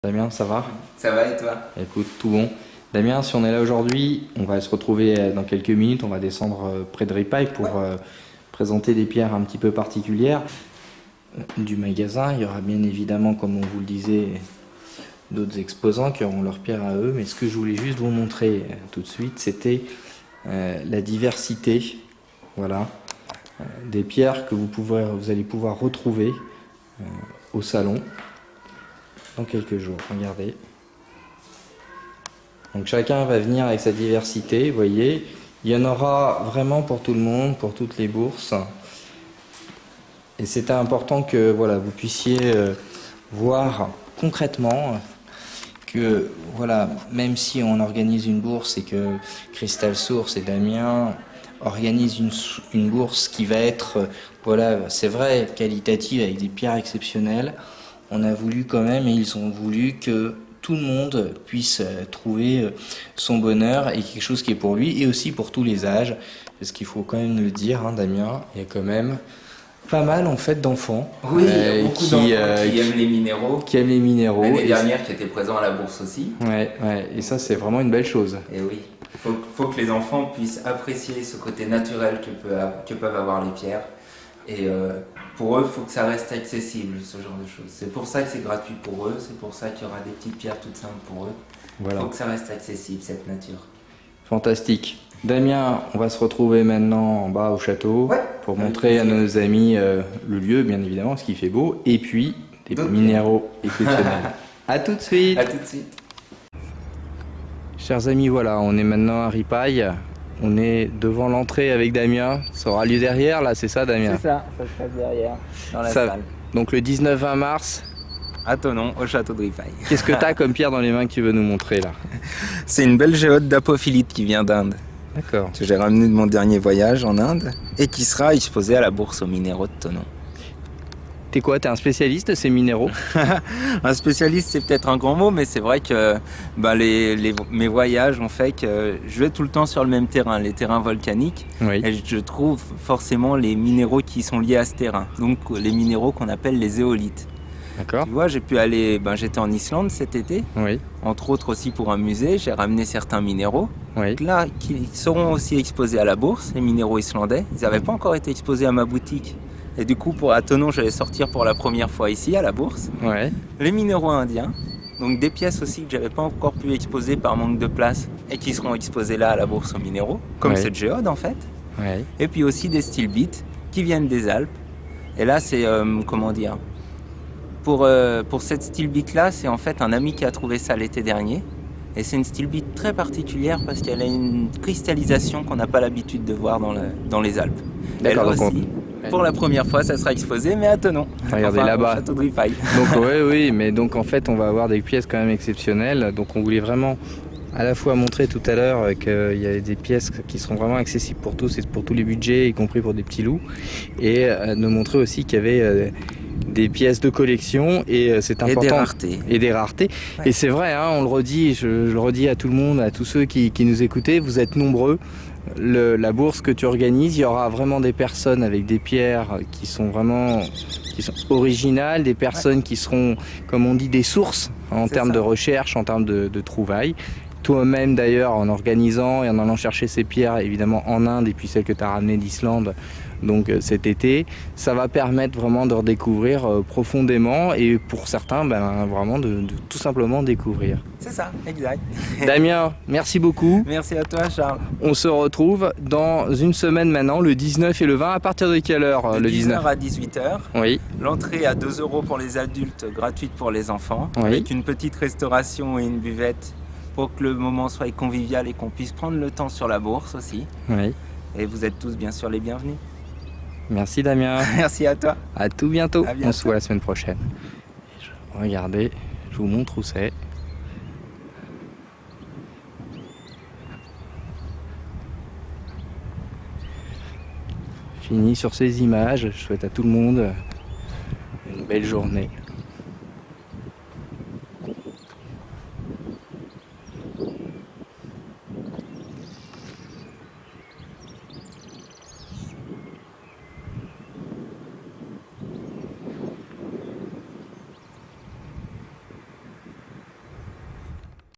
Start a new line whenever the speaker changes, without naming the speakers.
Damien, ça va?
Ça va et toi?
Écoute, tout bon. Damien, si on est là aujourd'hui, on va se retrouver dans quelques minutes. On va descendre près de Ripaille pour présenter des pierres un petit peu particulières du magasin. Il y aura bien évidemment, comme on vous le disait, d'autres exposants qui auront leurs pierres à eux. Mais ce que je voulais juste vous montrer tout de suite, c'était la diversité. Voilà, des pierres que vous allez pouvoir retrouver au salon dans quelques jours. Regardez. Donc chacun va venir avec sa diversité, vous voyez. Il y en aura vraiment pour tout le monde, pour toutes les bourses. Et c'était important que voilà, vous puissiez voir concrètement que voilà, même si on organise une bourse et que Cristal Source et Damien organisent une bourse qui va être, voilà, c'est vrai, qualitative avec des pierres exceptionnelles, on a voulu quand même, et ils ont voulu que tout le monde puisse trouver son bonheur et quelque chose qui est pour lui et aussi pour tous les âges. Parce qu'il faut quand même le dire, hein, Damien, il y a quand même pas mal en fait d'enfants.
Oui, il y a beaucoup d'enfants qui aiment les minéraux.
Qui aiment les minéraux.
L'année dernière qui étaient présents à la bourse aussi.
Ouais, et ça c'est vraiment une belle chose.
Et oui, faut que les enfants puissent apprécier ce côté naturel que peuvent avoir les pierres. Et pour eux, il faut que ça reste accessible, ce genre de choses. C'est pour ça que c'est gratuit pour eux, c'est pour ça qu'il y aura des petites pierres toutes simples pour eux.
Voilà.
Il faut que ça reste accessible, cette nature.
Fantastique. Damien, on va se retrouver maintenant en bas au château pour montrer à nos amis le lieu, bien évidemment, ce qui fait beau, et puis des minéraux exceptionnels. A tout de suite.
À tout de suite.
Chers amis, voilà, on est maintenant à Ripaille. On est devant l'entrée avec Damien. Ça aura lieu derrière, là, c'est ça, Damien?
C'est ça se passe derrière, dans la salle.
Donc le 19-20 mars.
À Thonon, au château de Ripaille.
Qu'est-ce que tu as comme pierre dans les mains que tu veux nous montrer, là?
C'est une belle géode d'apophilite qui vient d'Inde.
D'accord.
Que j'ai ramené de mon dernier voyage en Inde et qui sera exposée à la bourse aux minéraux de Thonon.
T'es quoi? T'es un spécialiste de ces minéraux?
Un spécialiste, c'est peut-être un grand mot, mais c'est vrai que mes voyages ont fait que je vais tout le temps sur le même terrain, les terrains volcaniques.
Oui.
Et je trouve forcément les minéraux qui sont liés à ce terrain. Donc les minéraux qu'on appelle les éolites.
D'accord.
Tu vois, j'ai pu aller, j'étais en Islande cet été,
Oui.
entre autres aussi pour un musée, j'ai ramené certains minéraux.
Oui.
Donc là, qui seront aussi exposés à la bourse, les minéraux islandais. Ils n'avaient pas encore été exposés à ma boutique. Et du coup, pour Thonon, je vais sortir pour la première fois ici, à la bourse.
Ouais.
Les minéraux indiens, donc des pièces aussi que j'avais pas encore pu exposer par manque de place et qui seront exposées là à la bourse aux minéraux, comme cette géode en fait.
Ouais.
Et puis aussi des stilbites qui viennent des Alpes. Et là, c'est, comment dire, pour cette stilbite là, c'est en fait un ami qui a trouvé ça l'été dernier. Et c'est une stilbite très particulière parce qu'elle a une cristallisation qu'on n'a pas l'habitude de voir dans les Alpes.
D'accord,
elle aussi, pour la première fois, ça sera exposé, mais à Thonon.
Regardez là-bas.
Au château de Ripaille.
Donc oui, mais donc en fait, on va avoir des pièces quand même exceptionnelles. Donc on voulait vraiment à la fois montrer tout à l'heure qu'il y a des pièces qui seront vraiment accessibles pour tous et pour tous les budgets, y compris pour des petits loups, et de montrer aussi qu'il y avait des pièces de collection et c'est important. Et des raretés. Ouais. Et c'est vrai, hein, on le redit, je le redis à tout le monde, à tous ceux qui nous écoutaient, vous êtes nombreux. La bourse que tu organises, il y aura vraiment des personnes avec des pierres qui sont originales, des personnes qui seront, comme on dit, des sources en termes de recherche, en termes de trouvailles. Toi-même d'ailleurs, en organisant et en allant chercher ces pierres évidemment en Inde et puis celles que tu as ramenées d'Islande donc cet été, ça va permettre vraiment de redécouvrir profondément et pour certains vraiment de tout simplement découvrir.
C'est ça, exact.
Damien, merci beaucoup.
Merci à toi Charles.
On se retrouve dans une semaine maintenant, le 19 et le 20. À partir de quelle heure le 19
à 18h.
Oui.
L'entrée à 2 € pour les adultes, gratuite pour les enfants, avec une petite restauration et une buvette pour que le moment soit convivial et qu'on puisse prendre le temps sur la bourse aussi.
Oui.
Et vous êtes tous bien sûr les bienvenus.
Merci Damien.
Merci à toi.
À tout bientôt.
À bientôt.
On se voit la semaine prochaine. Regardez, je vous montre où c'est. Fini sur ces images. Je souhaite à tout le monde une belle journée.